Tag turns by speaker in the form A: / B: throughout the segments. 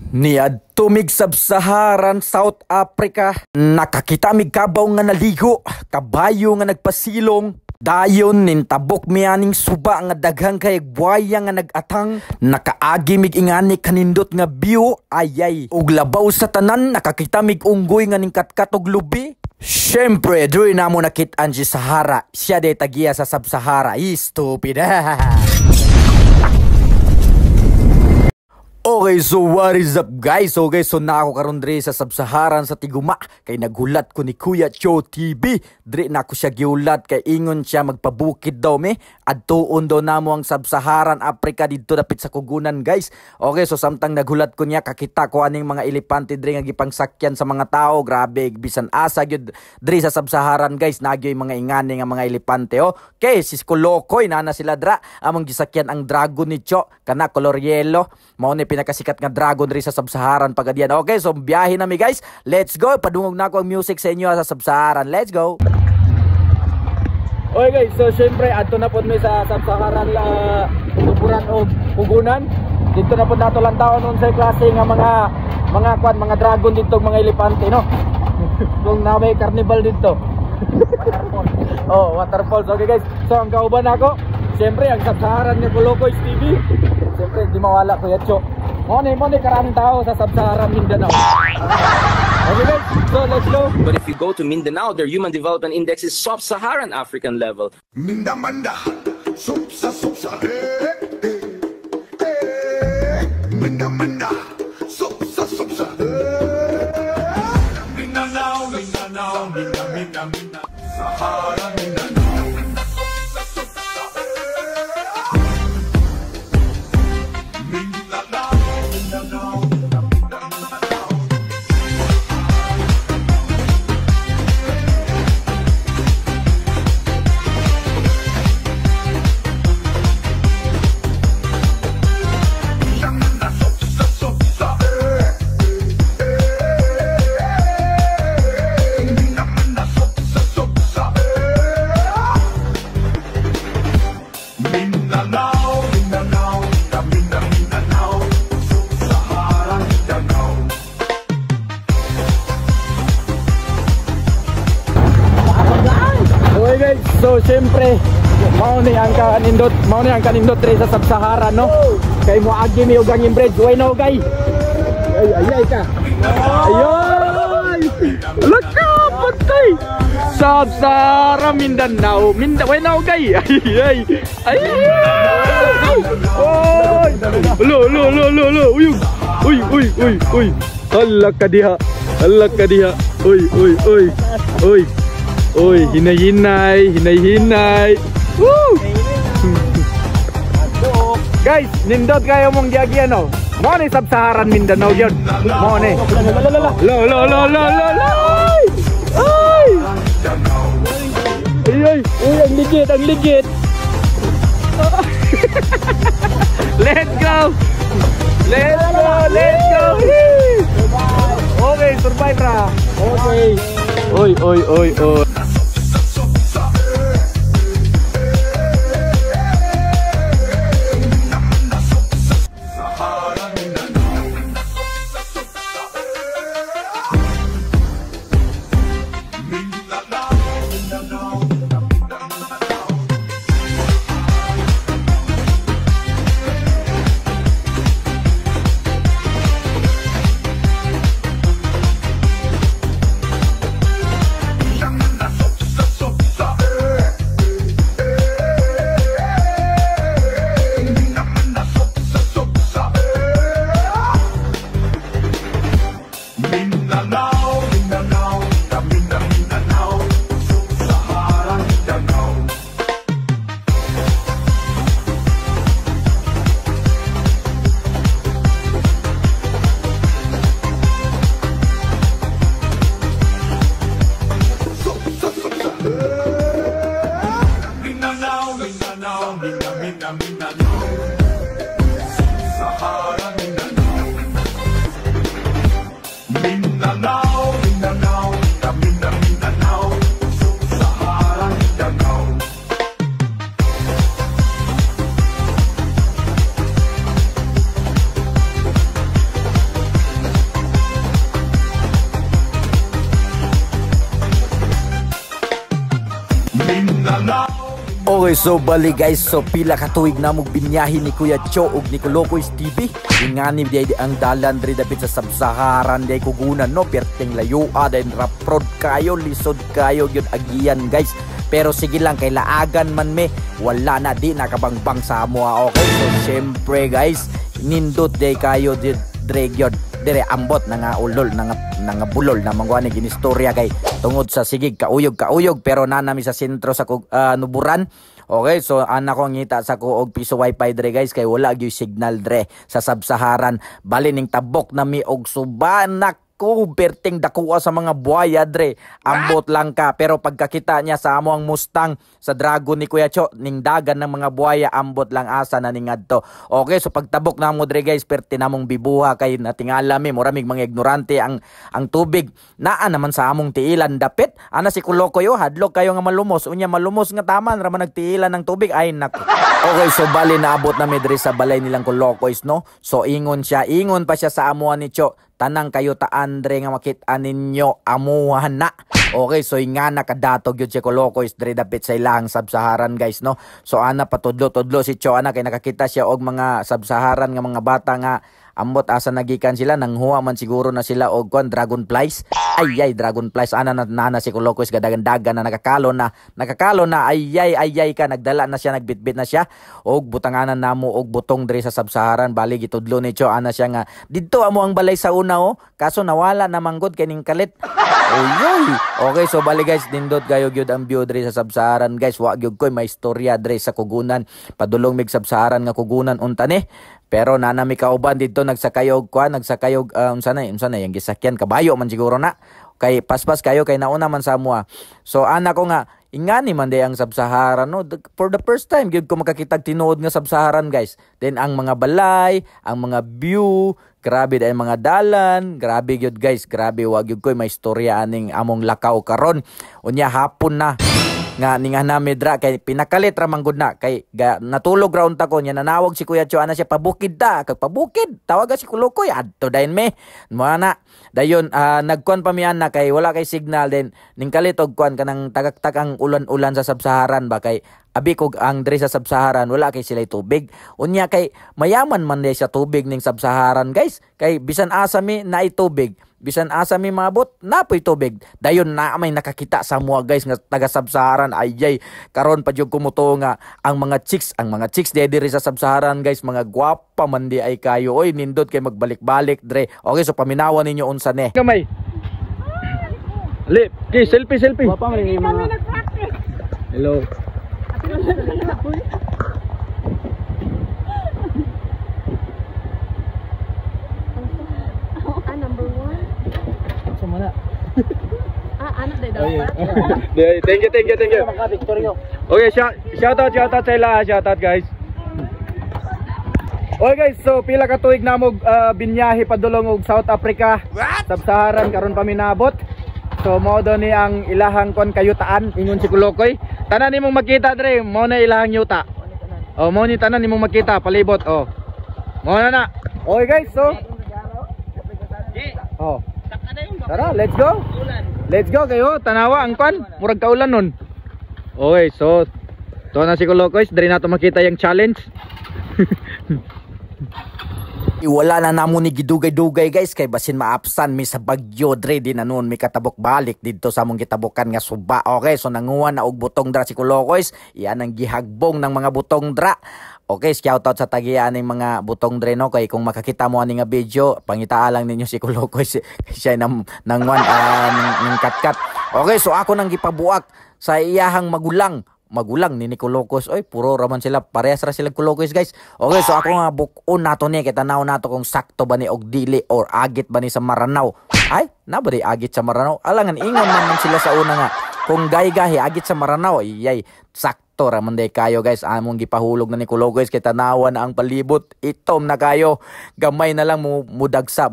A: Niadto mig sab-Saharan South Africa, nakakita mig kabaw nga naligo, kabayo nga nagpasilong. Dayon nintabok mianing suba nga daghang kay buaya nga nagatang, nakaagi mig ingani kanindot nga view, ayay. Ug labaw sa tanan nakakita mig unggoy nga ningkatkat og lubi. Syempre, diri na mo nakit-an si Sahara, siya day tagiya sa sub-Sahara. Stupid. Okay, so what is up guys? Okay, so na ako karon dre sa sub-Saharan sa Tiguma kay naghulat ko ni Kuya Cho TV. Dre na ako siya giulat kay ingon siya magpabukid daw me. Adtuon daw namo ang sub-Saharan Africa didto dapit sa Kugunan guys. Okay, so samtang naghulat ko niya kakita ko aning mga elepante dre nga gipangsakyan sa mga tao. Grabe, bisan asa gyud dre sa sub-Saharan guys, nagyoy mga ingani nga mga elepante. Okay, sis Kolokoy nana sila dra among gisakyan ang dragon ni Cho kana color yellow. Mao ni pinakasikat nga dragon rin sa sub-Saharan pagadian. Okay, so biyahe na mi guys. Let's go. Padungog na ako ang music sa inyo sa sub-Saharan. Let's go. Okay guys, so syempre adto na po mi sa sub-Saharan tuburan o Kugunan. Dito na po nato lang taon unsay klase nga mga dragon dito, mga elepante no. Kung na may carnival dito. Oh, waterfalls. Okay guys. So ang kauban ako, syempre ang sub-Saharan nga Kolokoy TV. Syempre di mawala Kuya Cho. Money karaming tao sa sub-Saharan Mindanao. Okay guys, so let's go.
B: But if you go to Mindanao, their Human Development Index is sub-Saharan African level.
C: Mindamanda, supsa, Mindamanda, supsa, Mindanao, Sahara, Mindanao.
A: So syempre mao ni ang kanindot dre sa sub-Saharan no. Kay mo agi mi og ang bridge way no gay. Ay ka. Ayoy! Laka patay. Sub-Saharan Mindanao, way no gay. Ay. Oy! Lo. Uy. Halak ka diha. Uy, hinay-hinay. Woo! Guys, nindot kayo mong giagyan no. Mo ni sub-Saharan Mindanao gyud. Mo ni. Lo. Ay, ang ligit. Let's go. Okay, survive ra. Okay. Oy. Okay, so bali guys, so pila ka tuig na mo binyahin ni Kuya Cho ug ni Kulokoys TV. Ingani di ang dalan diri dapit sa Sub-Saharan di kugunan no, perting layo then raprod kayo, lisod kayo gyud agiyan guys. Pero sige lang kay laagan man me, wala na di nakabangbang sa amo. Okay, so syempre guys, nindot day kayo dire gyud dire ambot na nga ulol na nga bulol na mangwani ginistorya kay tungod sa sigig kauyog pero nanami sa sentro sa Nuburan. Okay, so ana ko ngita sa ko og piso wifi dire guys kay wala gyud signal dire sa Sub-Saharan. Bali ning tabok na mi og subanak ko perting dakuha sa mga buhaya dre. Ambot lang ka pero pagkakita niya sa amo ang Mustang sa Dragon ni Kuya Cho ning dagan ng mga buhaya ambot lang asa na ning adto. Okay, so pagtabok na mo dre guys perti namong bibuha kay natingala mi muramig mga ignorante ang tubig naa naman sa among tiilan dapit ana si Kulokoy hadlok kayo nga malumos unya malumos nga taman ra man nagtiilan ng tubig ay nako. Okay, so bali naabot na mi dre sa balay nilang Kulokoys no. So ingon pa siya sa amuan ni Cho, tanang kayo taan dre nga makita ninyo amuhan na. Okay, so nga nakadatog yun si Kulokoys dre dapit sa ilang Sub-Saharan guys no. So ana patudlo-tudlo si Cho ana kay nakakita siya og mga Sub-Saharan nga mga bata nga ambot asa nagikan sila nang huwa man siguro na sila og dragonflies. Ay dragonflies ana na si Kulokoys gadagan-dagan na nakakalo na ay ka nagdala na siya nagbitbit na siya og butanganan namo og butong diri sa Sub-Saharan. Bali gitudlo ni Cho ana siya nga didto amo ang balay sa una kaso nawala na manggod kining kalit. Oy. Okay, so bali guys nindot kayo gyud ang view diri sa Sub-Saharan guys. Wa gyud koy may istorya diri sa kugunan padulong mig Sub-Saharan nga kugunan unta ni. Pero nanami kauban dito nagsakayog unsa na yung gisakyan kabayo man siguro na kay paspas kayo kay nauna man sa mua. So ana ko nga ingani man day ang Sub-Saharan no. For the first time gyud ko makakitag tinuod nga Sub-Saharan guys. Then ang mga balay, ang mga view, grabe dahil mga dalan, grabe gyud guys, grabe wag gyud koy may istorya aning among lakaw karon. Unya hapon na nga ninga nami dra kay pinakalit ra manggod na kay natulog ra unta ko nya nanawag si Kuya Cho ana siya pabukid ta kag pabukid tawag si Kulokoy adto dayon me mo na dayon nagkuan pa mi ana kay wala kay signal then ning kalit og kuan kanang tagaktak ang ulan-ulan sa Sub-Saharan ba kay abi kog ang diri sa Sub-Saharan wala kay sila tubig unya kay mayaman man day sa tubig ning Sub-Saharan guys kay bisan asa mi na tubig bisan asa mi mabot napoy tubig dayon na may nakakita sa mua guys nga taga Sub-Saharan ayay karon pa jud kumuto nga ang mga chicks diri sa Sub-Saharan guys mga gwapa man di ay kayo oy nindot kay magbalik-balik dre. Okay, so paminawan ninyo unsa ne kamay lip ki selfie gwapa man ni mga hello Thank you. Okay, shout out sa ila, shout out guys. Okay guys, so pila ka tuig na mo binyahe padulong og South Africa, Sub-Saharan karon pa minabot. So mao do ni ang ilahang kon kayutaan ingon si Kulokoy. Tanan nimong makita dre, mao na ilahang yuta. Oh, mao ni tanan nimong makita palibot oh. Mao na. Okay guys, so oh. Tara, let's go. Let's go kayo, tanawa ang kwan, murag kaulan nun. Okay, so to na si Kulokoy, diri nato makita yung challenge. Iwala na namo ni gidugay-dugay guys kay basin maapsan mi sa bagyo dre di na noon mi katabok balik dito sa among gitabukan nga suba. Okay, so nanguha na og butong dra si Kulokoy, iyan ang gihagbong ng mga butong dra. Okay, shout out sa tagian ng mga butong dre no kay kung makakita mo ani nga video, pangitaa lang ninyo si Kulokoy siya nang katkat. Okay, so ako nang gipabuak sa iyahang magulang ni Kulokoy. Oy, puro raman sila, parehas ra sila Kulokoy guys. Okay, so ako nga bukon nato ni kita tanaw nato kung sakto ba ni og dili or agit ba ni sa Maranao. Ay, na ba di agit sa Maranao? Alangan ingon man sila sa una nga kung gay-gahi agit sa Maranao. Iyay, sakto raman day kayo guys. Among gipahulog na ni Kulokoy kay tanawa na ang palibot. Itom na kayo. Gamay na lang mudagsa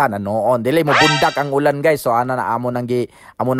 A: na noon. Dili mo bundak ang ulan guys. So ana na amo nang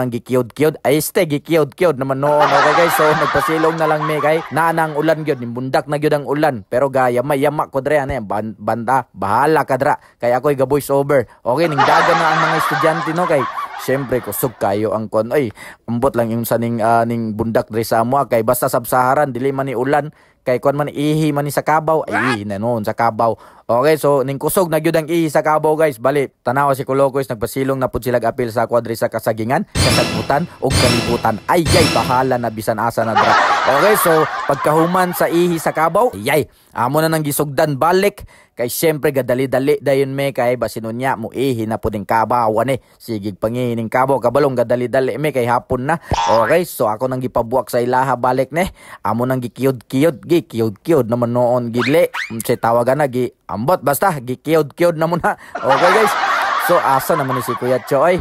A: gikiyod-kiyod. Ay ste gikiyod-kiyod naman noon. Okay guys, so nagpasilong na lang mi kay nanang ulan gyud, bundak na gyud ang ulan. Pero gaya yama ko dre ana banda bahala ka dra. Kay ako'y ga voice over. Okay, ning dagan na ang mga estudyante no kay syempre kusog kayo ang kon. Ay, ambot lang yung saning ning bundak diri sa amo kay basta sab-Saharan dili man ni ulan. Kay kuan man ihi man ni sa Kabaw, ay na noon sa Kabaw. Okay, so ning kusog na gyud ang ihi sa Kabaw guys. Bali, tanawa si Kulokoys nagpasilong na pud sila apil sa kwadri sa kasagingan, kasagputan ug kalibutan. Ay bahala na bisan asa na dra. Okay, so pagkahuman sa ihi sa Kabaw, amo na nang gisugdan balik. Kay syempre gadali-dali dayon me kay basinon niya mo ihi na pud ning Kabaw ani. Sigig pangihining Kabaw kabalong gadali-dali me kay hapon na. Okay, so ako nang gipabuak sa ilaha balik ne. Amo nang gikiyod-kiyod kiyod naman noon gidli. Say tawagan na gi ambot basta gikiyod na muna. Okay guys. So asa naman ni si Kuya Choy.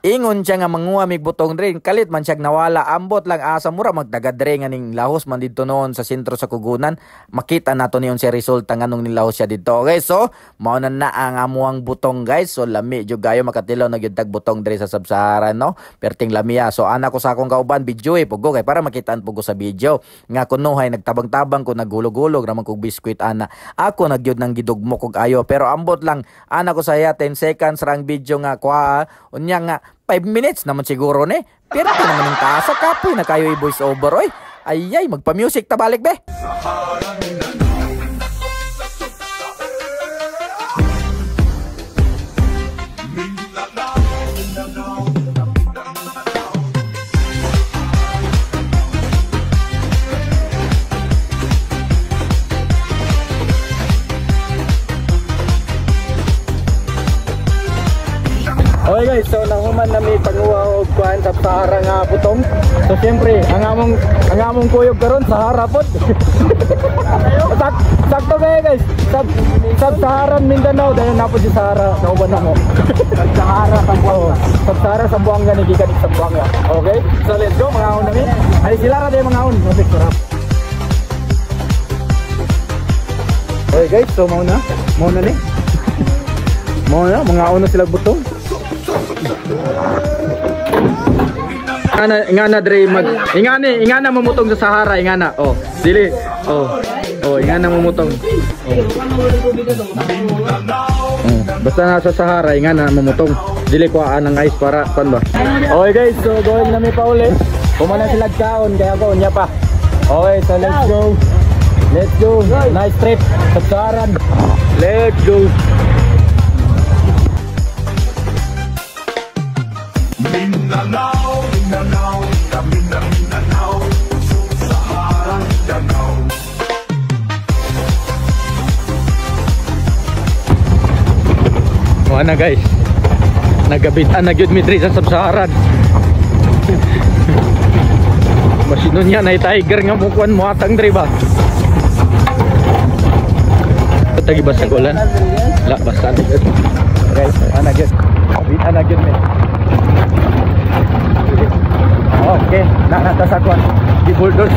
A: Ingon siya nga manguha mig butong rin. Kalit man siya nawala. Ambot lang asa mura magdagadre nga ning lahos man dito noon sa sentro sa Kugunan. Makita nato niyon si resulta nga nung nilahos siya dito. Okay, so mao na ang amuang butong guys. So lami jud gayo makatilaw na gyud tag butong diri sa Sub-Saharan no. Perting lamiya. So ana ko sa akong kauban video pugo kay para makitaan pugo sa video. Nga kuno hay nagtabang-tabang ko nagulog-ulog naman kog biskwit ana. Ako nagyud nang gidugmo kog ayo pero ambot lang ana ko saya 10 seconds rang video nga kwa unya nga 5 minutes naman siguro ne. Pero ito naman yung taasa kapoy na kayo i-voice over oy. Ayay, magpa-music tabalik be.
D: Okay guys, so nahuman na may panguha og kuan sa Sahara nga butong. So siyempre, ang among kuyog karon Sahara pod. Sakto kaya guys. Sub-Saharan Mindanao dahil napod si Sahara sa uban namo. Sahara sa Buanga. Sub-Sahara sa Buanga ni gikan sa Buanga. Okay? So let's go mga ahon nami. Ay sila ra day mga ahon. Okay, sarap. Okay guys, so mao na ni. Mao na mga ahon na sila butong. Ingana dre mag ingana mamutong sa Sahara ingana dili ingana mamutong basta na sa Sahara ingana mamutong dili kuhaan ng ice para pan ba. Okay guys, so going na mi pa uli kumana sila kaon kaya ako nya pa. Okay, so let's go nice trip sa Saharan, let's go. Mindanao, Sub-Saharan Mindanao. Ano guys, nagabitan na gyud mi diri sa Sub-Saharan. Masino niya na tiger nga mukuan mo atang diri ba? Tagi ba sa golan? La basta gyud. Guys, ana gyud. Ana gyud mi. Okay, nakatasakwan di bulldoze.